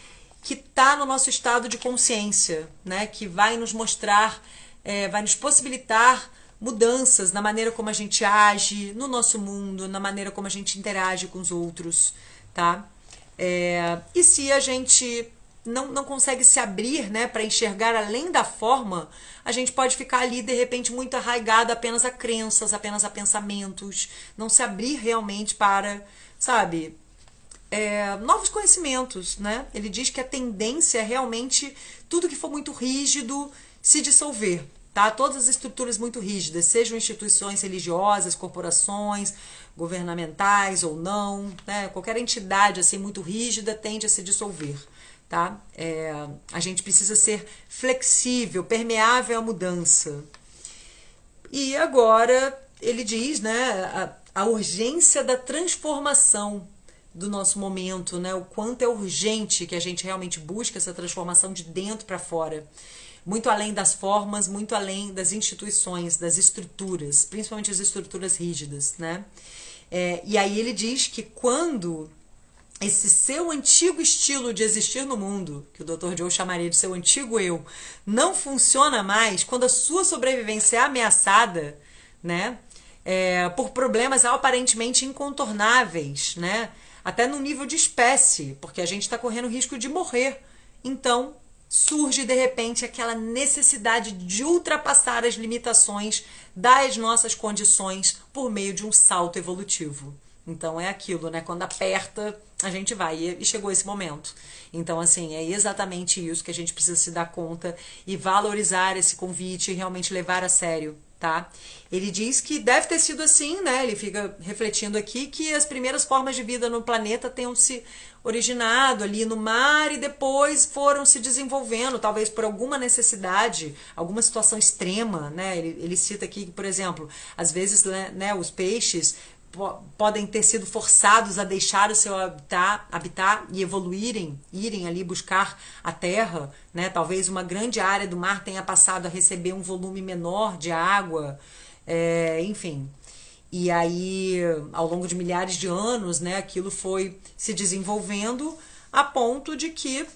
que está no nosso estado de consciência, né? Que vai nos mostrar, vai nos possibilitar mudanças na maneira como a gente age no nosso mundo, na maneira como a gente interage com os outros, tá? E se a gente não consegue se abrir, né, para enxergar além da forma, a gente pode ficar ali, de repente, muito arraigado apenas a crenças, apenas a pensamentos, não se abrir realmente para, sabe, novos conhecimentos, né? Ele diz que a tendência é realmente tudo que for muito rígido se dissolver, tá? Todas as estruturas muito rígidas, sejam instituições religiosas, corporações, governamentais ou não, né? Qualquer entidade assim muito rígida tende a se dissolver, tá? A gente precisa ser flexível, permeável à mudança. E agora ele diz, né, a urgência da transformação do nosso momento, né? O quanto é urgente que a gente realmente busque essa transformação de dentro para fora, muito além das formas, muito além das instituições, das estruturas, principalmente as estruturas rígidas, né? E aí ele diz que quando esse seu antigo estilo de existir no mundo, que o Dr. Joe chamaria de seu antigo eu, não funciona mais, quando a sua sobrevivência é ameaçada, né? Por problemas aparentemente incontornáveis, né? Até no nível de espécie, porque a gente está correndo risco de morrer. Então, surge de repente aquela necessidade de ultrapassar as limitações das nossas condições por meio de um salto evolutivo. Então é aquilo, né? Quando aperta, a gente vai. E chegou esse momento. Então, assim, é exatamente isso que a gente precisa se dar conta e valorizar esse convite e realmente levar a sério, tá? Ele diz que deve ter sido assim, né? Ele fica refletindo aqui que as primeiras formas de vida no planeta tenham se originado ali no mar e depois foram se desenvolvendo, talvez por alguma necessidade, alguma situação extrema, né? Ele cita aqui que, por exemplo, às vezes, né, os peixes podem ter sido forçados a deixar o seu habitat e irem ali buscar a terra, né? Talvez uma grande área do mar tenha passado a receber um volume menor de água, enfim. E aí, ao longo de milhares de anos, né, aquilo foi se desenvolvendo a ponto de que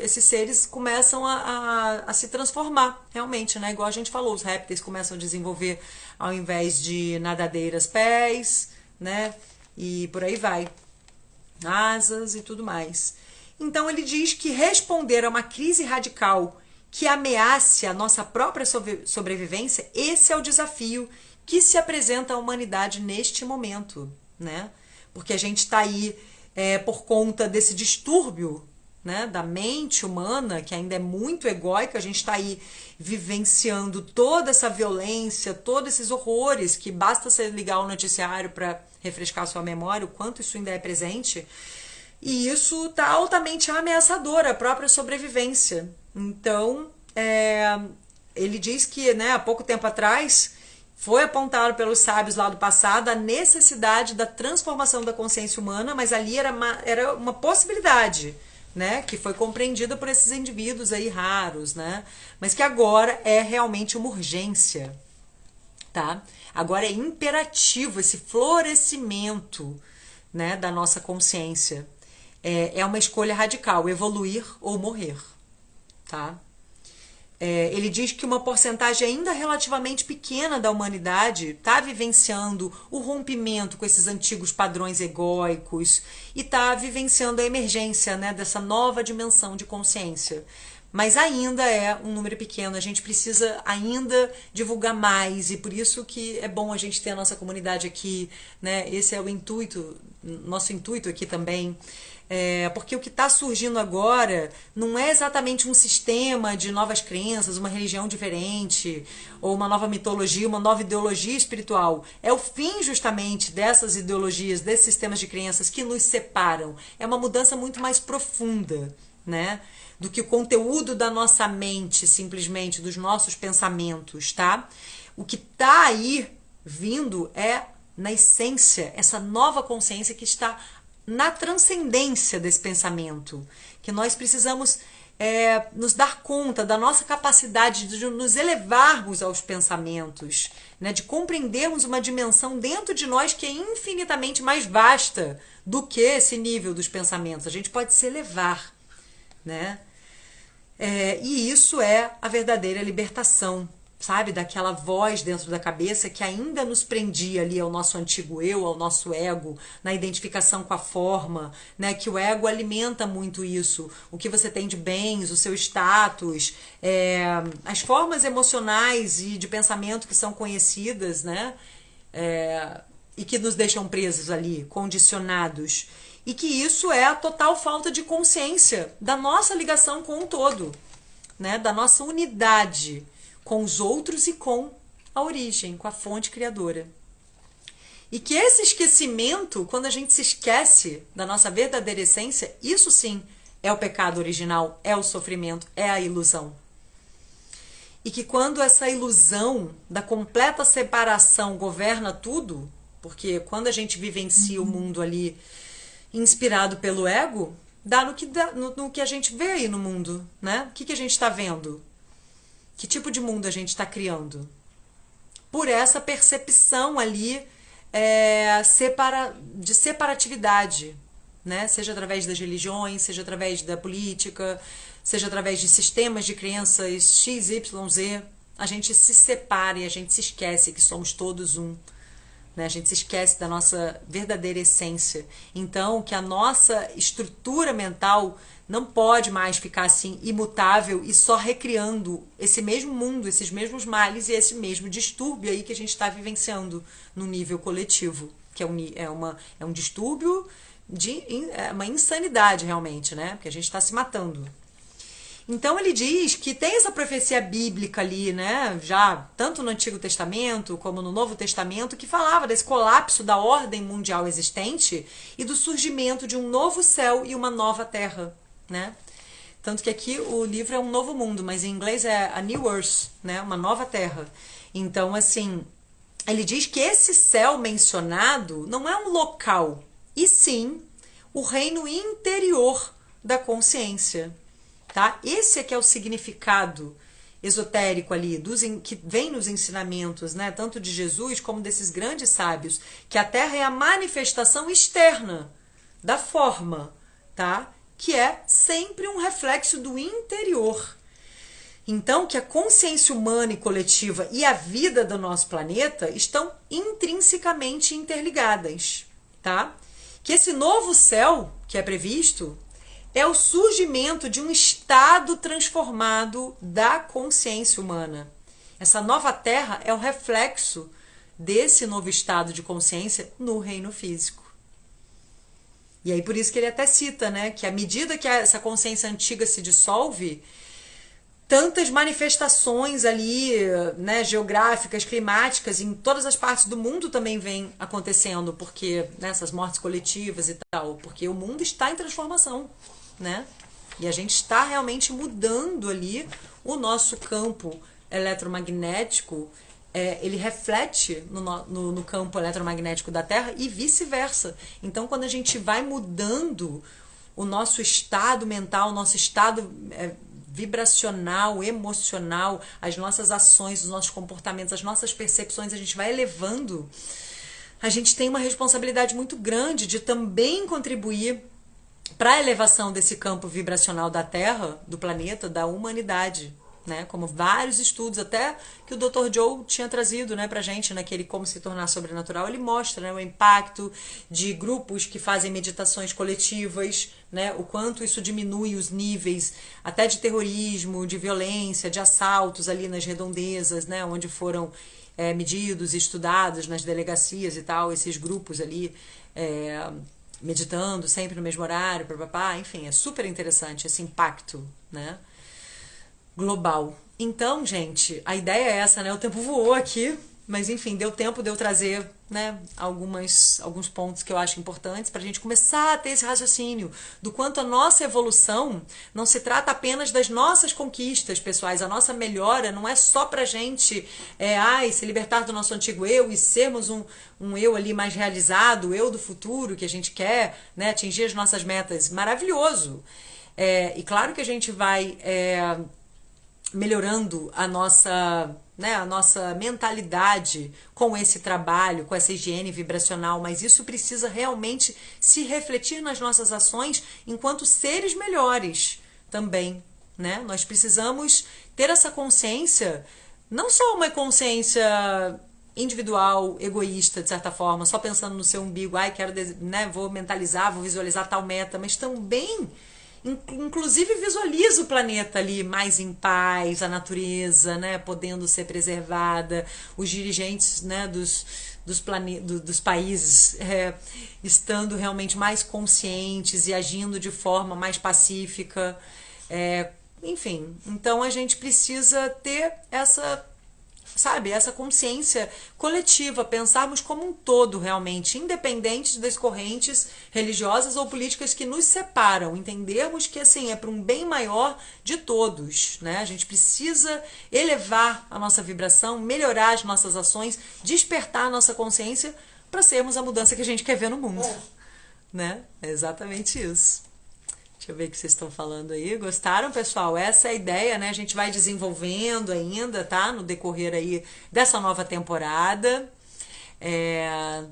esses seres começam a se transformar, realmente, né? Igual a gente falou, os répteis começam a desenvolver, ao invés de nadadeiras, pés, né? E por aí vai, asas e tudo mais. Então ele diz que responder a uma crise radical que ameace a nossa própria sobrevivência, esse é o desafio que se apresenta à humanidade neste momento, né? Porque a gente está aí por conta desse distúrbio, né, da mente humana, que ainda é muito egóica. A gente está aí vivenciando toda essa violência, todos esses horrores, que basta você ligar o noticiário para refrescar a sua memória, o quanto isso ainda é presente. E isso está altamente ameaçador à própria sobrevivência. Então, ele diz que, né, há pouco tempo atrás foi apontado pelos sábios lá do passado a necessidade da transformação da consciência humana, mas ali era uma possibilidade, né, que foi compreendida por esses indivíduos aí raros, né, mas que agora é realmente uma urgência, tá? Agora é imperativo esse florescimento, né, da nossa consciência. É uma escolha radical, evoluir ou morrer, tá? Ele diz que uma porcentagem ainda relativamente pequena da humanidade está vivenciando o rompimento com esses antigos padrões egóicos e está vivenciando a emergência, né, dessa nova dimensão de consciência. Mas ainda é um número pequeno, a gente precisa ainda divulgar mais e por isso que é bom a gente ter a nossa comunidade aqui, né? Esse é o intuito, nosso intuito aqui também. Porque o que está surgindo agora não é exatamente um sistema de novas crenças, uma religião diferente, ou uma nova mitologia, uma nova ideologia espiritual. É o fim justamente dessas ideologias, desses sistemas de crenças que nos separam. É uma mudança muito mais profunda, né, do que o conteúdo da nossa mente, simplesmente, dos nossos pensamentos, tá? O que está aí vindo é, na essência, essa nova consciência que está na transcendência desse pensamento, que nós precisamos nos dar conta da nossa capacidade de nos elevarmos aos pensamentos, né, de compreendermos uma dimensão dentro de nós que é infinitamente mais vasta do que esse nível dos pensamentos. A gente pode se elevar, né? E isso é a verdadeira libertação, sabe? Daquela voz dentro da cabeça que ainda nos prendia ali ao nosso antigo eu, ao nosso ego, na identificação com a forma, né? Que o ego alimenta muito isso. O que você tem de bens, o seu status, as formas emocionais e de pensamento que são conhecidas, né? E que nos deixam presos ali, condicionados. E que isso é a total falta de consciência da nossa ligação com o todo, né? Da nossa unidade com os outros e com a origem, com a fonte criadora. E que esse esquecimento, quando a gente se esquece da nossa verdadeira essência, isso sim é o pecado original, é o sofrimento, é a ilusão. E que quando essa ilusão da completa separação governa tudo, porque quando a gente vivencia o mundo ali inspirado pelo ego, dá no que a gente vê aí no mundo, né? O que a gente está vendo? Que tipo de mundo a gente está criando? Por essa percepção ali de separatividade, né? Seja através das religiões, seja através da política, seja através de sistemas de crenças X, Y, Z. A gente se separa e a gente se esquece que somos todos um. Né? A gente se esquece da nossa verdadeira essência. Então, que a nossa estrutura mental não pode mais ficar assim imutável e só recriando esse mesmo mundo, esses mesmos males e esse mesmo distúrbio aí que a gente está vivenciando no nível coletivo, que é um distúrbio uma insanidade realmente, né? Porque a gente está se matando. Então ele diz que tem essa profecia bíblica ali, né, já tanto no Antigo Testamento como no Novo Testamento, que falava desse colapso da ordem mundial existente e do surgimento de um novo céu e uma nova terra, né? Tanto que aqui o livro é um novo mundo, mas em inglês é a New Earth, né, uma nova terra. Então, assim, ele diz que esse céu mencionado não é um local, e sim o reino interior da consciência. Tá? Esse é que é o significado esotérico ali, que vem nos ensinamentos, né, tanto de Jesus como desses grandes sábios, que a Terra é a manifestação externa da forma, tá? Que é sempre um reflexo do interior. Então, que a consciência humana e coletiva e a vida do nosso planeta estão intrinsecamente interligadas, tá? Que esse novo céu que é previsto é o surgimento de um estado transformado da consciência humana. Essa nova terra é o reflexo desse novo estado de consciência no reino físico. E aí por isso que ele até cita, né, que à medida que essa consciência antiga se dissolve, tantas manifestações ali, né, geográficas, climáticas, em todas as partes do mundo também vem acontecendo, porque nessas mortes coletivas e tal, porque o mundo está em transformação, né? E a gente está realmente mudando ali o nosso campo eletromagnético, ele reflete no campo eletromagnético da Terra e vice-versa. Então, quando a gente vai mudando o nosso estado mental, o nosso estado vibracional, emocional, as nossas ações, os nossos comportamentos, as nossas percepções, a gente vai elevando, a gente tem uma responsabilidade muito grande de também contribuir para a elevação desse campo vibracional da Terra, do planeta, da humanidade, né? Como vários estudos, até que o Dr. Joe tinha trazido, né, pra gente, naquele Como Se Tornar Sobrenatural, ele mostra, né, o impacto de grupos que fazem meditações coletivas, né, o quanto isso diminui os níveis até de terrorismo, de violência, de assaltos ali nas redondezas, né, onde foram medidos e estudados nas delegacias e tal, esses grupos ali meditando sempre no mesmo horário, papapá, enfim, é super interessante esse impacto, né, global. Então, gente, a ideia é essa, né? O tempo voou aqui, mas enfim, deu tempo de eu trazer, né, alguns pontos que eu acho importantes para a gente começar a ter esse raciocínio do quanto a nossa evolução não se trata apenas das nossas conquistas pessoais, a nossa melhora não é só para a gente se libertar do nosso antigo eu e sermos um eu ali mais realizado, o eu do futuro que a gente quer, né, atingir as nossas metas. Maravilhoso! E claro que a gente vai melhorando a nossa mentalidade com esse trabalho, com essa higiene vibracional, mas isso precisa realmente se refletir nas nossas ações enquanto seres melhores também, né? Nós precisamos ter essa consciência, não só uma consciência individual, egoísta, de certa forma, só pensando no seu umbigo, quero, né, vou mentalizar, vou visualizar tal meta, mas também inclusive visualiza o planeta ali mais em paz, a natureza, né, podendo ser preservada, os dirigentes, né, dos países estando realmente mais conscientes e agindo de forma mais pacífica, enfim, então a gente precisa ter essa consciência coletiva, pensarmos como um todo realmente, independente das correntes religiosas ou políticas que nos separam, entendermos que assim é para um bem maior de todos, né? A gente precisa elevar a nossa vibração, melhorar as nossas ações, despertar a nossa consciência para sermos a mudança que a gente quer ver no mundo, né? É exatamente isso. Deixa eu ver o que vocês estão falando aí. Gostaram, pessoal? Essa é a ideia, né? A gente vai desenvolvendo ainda, tá? No decorrer aí dessa nova temporada.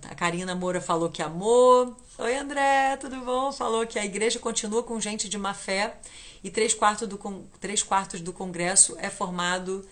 A Karina Moura falou que amou. Oi, André, tudo bom? Falou que a igreja continua com gente de má fé e 3/4 do Congresso é formado...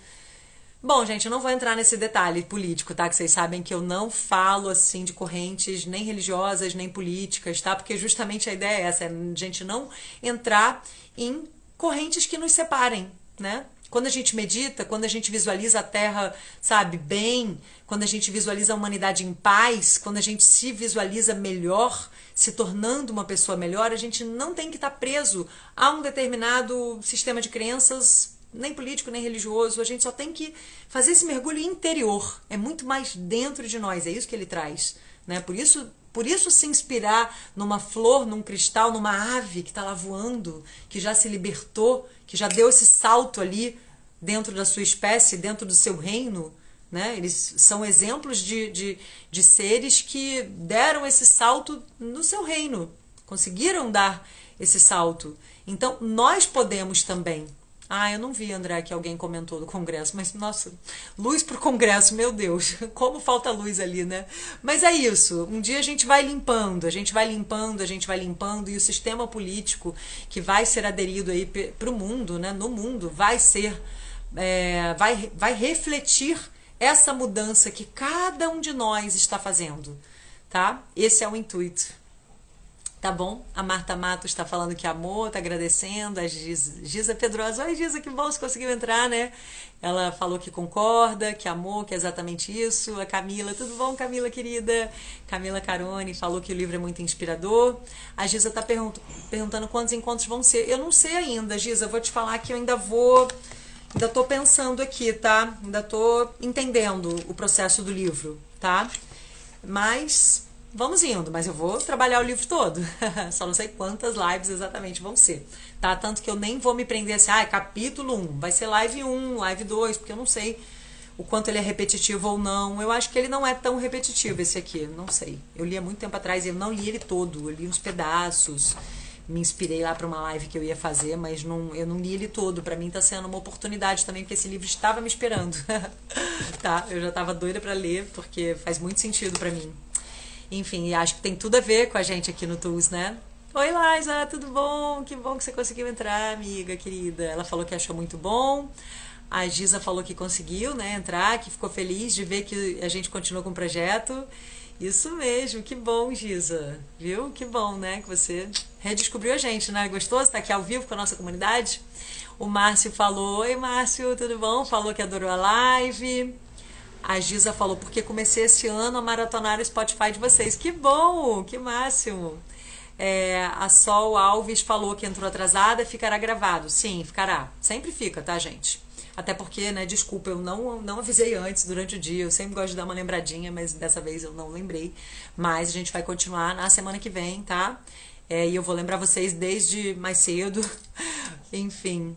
Bom, gente, eu não vou entrar nesse detalhe político, tá? Que vocês sabem que eu não falo, assim, de correntes nem religiosas, nem políticas, tá? Porque justamente a ideia é essa, a gente não entrar em correntes que nos separem, né? Quando a gente medita, quando a gente visualiza a Terra, sabe, bem, quando a gente visualiza a humanidade em paz, quando a gente se visualiza melhor, se tornando uma pessoa melhor, a gente não tem que estar preso a um determinado sistema de crenças, nem político, nem religioso, a gente só tem que fazer esse mergulho interior, é muito mais dentro de nós, é isso que ele traz, né? Por isso se inspirar numa flor, num cristal, numa ave que está lá voando, que já se libertou, que já deu esse salto ali dentro da sua espécie, dentro do seu reino, né? Eles são exemplos de seres que deram esse salto no seu reino, conseguiram dar esse salto, então nós podemos também. Eu não vi, André, que alguém comentou do Congresso, mas, nossa, luz pro Congresso, meu Deus, como falta luz ali, né? Mas é isso, um dia a gente vai limpando, e o sistema político que vai ser aderido aí pro mundo, né, no mundo, vai ser, vai refletir essa mudança que cada um de nós está fazendo, tá? Esse é o intuito. Tá bom? A Marta Matos está falando que amou, tá agradecendo. A Giza Pedrosa, oi Giza, que bom você conseguiu entrar, né? Ela falou que concorda, que amou, que é exatamente isso. A Camila, tudo bom, Camila querida? Camila Carone falou que o livro é muito inspirador. A Giza tá perguntando quantos encontros vão ser. Eu não sei ainda, Giza, eu vou te falar que eu ainda vou Ainda tô pensando aqui, tá? Ainda tô entendendo o processo do livro, tá? Mas vamos indo, mas eu vou trabalhar o livro todo. Só não sei quantas lives exatamente vão ser, tá? Tanto que eu nem vou me prender assim, capítulo 1, vai ser live 1, live 2, porque eu não sei o quanto ele é repetitivo ou não. Eu acho que ele não é tão repetitivo esse aqui, não sei. Eu li há muito tempo atrás e eu não li ele todo, eu li uns pedaços. Me inspirei lá para uma live que eu ia fazer, mas eu não li ele todo. Para mim tá sendo uma oportunidade também, porque esse livro estava me esperando. Tá? Eu já tava doida para ler, porque faz muito sentido para mim. Enfim, e acho que tem tudo a ver com a gente aqui no Tools, né? Oi, Liza, tudo bom? Que bom que você conseguiu entrar, amiga querida. Ela falou que achou muito bom. A Giza falou que conseguiu, né, entrar, que ficou feliz de ver que a gente continua com o projeto. Isso mesmo, que bom, Giza. Viu? Que bom, né? Que você redescobriu a gente, né? Gostou? Você tá aqui ao vivo com a nossa comunidade? O Márcio falou, oi Márcio, tudo bom? Falou que adorou a live. A Giza falou, porque comecei esse ano a maratonar o Spotify de vocês. Que bom, que máximo. A Sol Alves falou que entrou atrasada, ficará gravado. Sim, ficará. Sempre fica, tá, gente? Até porque, né, desculpa, eu não avisei antes durante o dia. Eu sempre gosto de dar uma lembradinha, mas dessa vez eu não lembrei. Mas a gente vai continuar na semana que vem, tá? E eu vou lembrar vocês desde mais cedo. Enfim.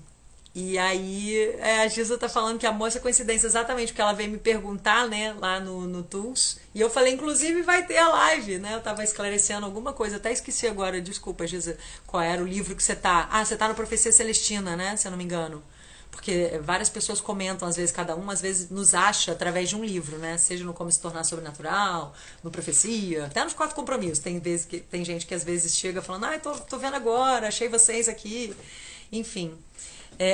E aí, a Giza tá falando que a moça é coincidência exatamente porque ela veio me perguntar, né, lá no Tools. E eu falei, inclusive, vai ter a live, né? Eu tava esclarecendo alguma coisa, até esqueci agora, desculpa, Giza, qual era o livro que você tá. Você tá no Profecia Celestina, né? Se eu não me engano. Porque várias pessoas comentam, às vezes, cada um, às vezes, nos acha através de um livro, né? Seja no Como Se Tornar Sobrenatural, no Profecia, até nos 4 Compromissos. Tem gente que às vezes chega falando, tô vendo agora, achei vocês aqui. Enfim.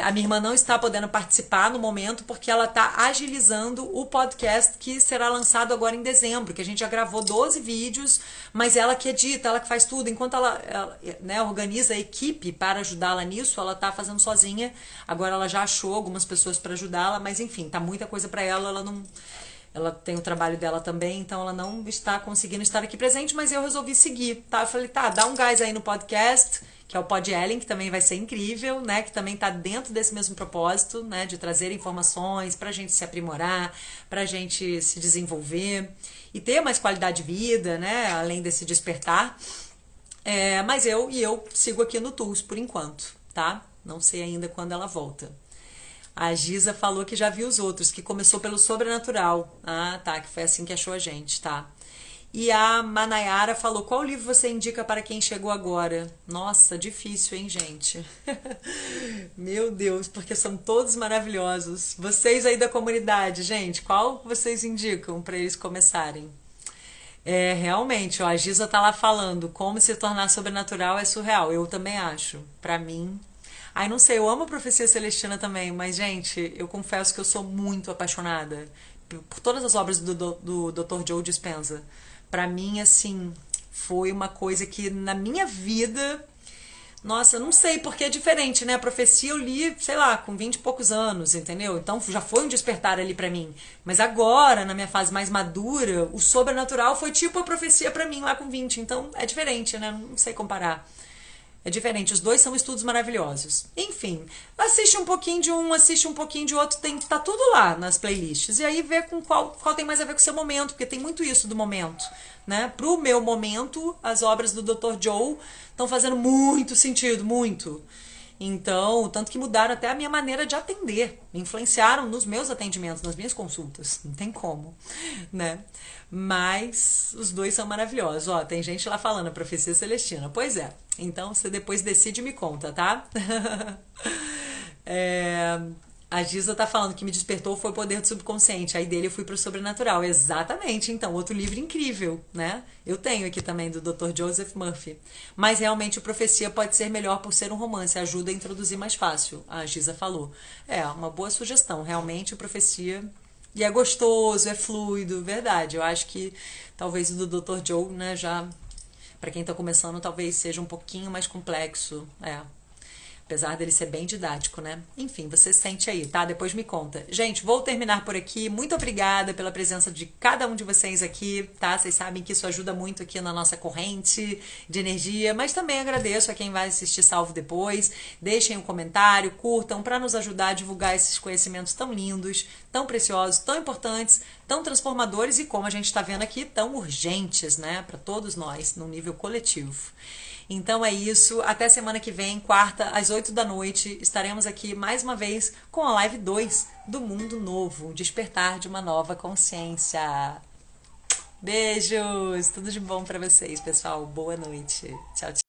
A minha irmã não está podendo participar no momento porque ela está agilizando o podcast que será lançado agora em dezembro, que a gente já gravou 12 vídeos, mas ela que edita, ela que faz tudo. Enquanto ela né, organiza a equipe para ajudá-la nisso, ela está fazendo sozinha. Agora ela já achou algumas pessoas para ajudá-la, mas enfim, tá muita coisa para ela, ela tem o trabalho dela também, então ela não está conseguindo estar aqui presente, mas eu resolvi seguir, tá? Eu falei, dá um gás aí no podcast, que é o Pod Ellen, que também vai ser incrível, né? Que também está dentro desse mesmo propósito, né? De trazer informações para a gente se aprimorar, para a gente se desenvolver e ter mais qualidade de vida, né? Além desse despertar. Mas eu sigo aqui no Tools por enquanto, tá? Não sei ainda quando ela volta. A Giza falou que já viu os outros, que começou pelo Sobrenatural. Tá, que foi assim que achou a gente, tá? E a Manayara falou, qual livro você indica para quem chegou agora? Nossa, difícil, hein, gente? Meu Deus, porque são todos maravilhosos. Vocês aí da comunidade, gente, qual vocês indicam para eles começarem? Realmente, ó, a Giza tá lá falando, como se tornar sobrenatural é surreal. Eu também acho. Para mim... não sei, eu amo a Profecia Celestina também, mas, gente, eu confesso que eu sou muito apaixonada por todas as obras do Dr. Joe Dispenza. Pra mim, assim, foi uma coisa que na minha vida... Nossa, não sei, porque é diferente, né? A Profecia eu li, sei lá, com 20 e poucos anos, entendeu? Então já foi um despertar ali pra mim. Mas agora, na minha fase mais madura, o Sobrenatural foi tipo a Profecia pra mim lá com 20. Então é diferente, né? Não sei comparar. É diferente, os dois são estudos maravilhosos. Enfim, assiste um pouquinho de um, assiste um pouquinho de outro, tá tudo lá nas playlists. E aí vê com qual tem mais a ver com o seu momento, porque tem muito isso do momento, né? Pro meu momento, as obras do Dr. Joe estão fazendo muito sentido, muito. Então, tanto que mudaram até a minha maneira de atender, me influenciaram nos meus atendimentos, nas minhas consultas, não tem como, né? Mas os dois são maravilhosos. Ó, tem gente lá falando a Profecia Celestina. Pois é. Então você depois decide e me conta, tá? A Giza tá falando que me despertou foi o poder do subconsciente. Aí dele eu fui pro sobrenatural. Exatamente. Então, outro livro incrível, né? Eu tenho aqui também do Dr. Joseph Murphy. Mas realmente o Profecia pode ser melhor por ser um romance. Ajuda a introduzir mais fácil. A Giza falou. Uma boa sugestão. Realmente o Profecia... E é gostoso, é fluido, verdade. Eu acho que talvez o do Dr. Joe, né, já... Pra quem tá começando, talvez seja um pouquinho mais complexo. Apesar dele ser bem didático, né? Enfim, você sente aí, tá? Depois me conta. Gente, vou terminar por aqui. Muito obrigada pela presença de cada um de vocês aqui, tá? Vocês sabem que isso ajuda muito aqui na nossa corrente de energia, mas também agradeço a quem vai assistir salvo depois. Deixem um comentário, curtam, para nos ajudar a divulgar esses conhecimentos tão lindos, tão preciosos, tão importantes, tão transformadores e, como a gente está vendo aqui, tão urgentes, né? Para todos nós, num nível coletivo. Então é isso, até semana que vem, quarta, às 8 da noite, estaremos aqui mais uma vez com a live 2 do Mundo Novo, Despertar de uma Nova Consciência. Beijos, tudo de bom para vocês, pessoal. Boa noite. Tchau, tchau.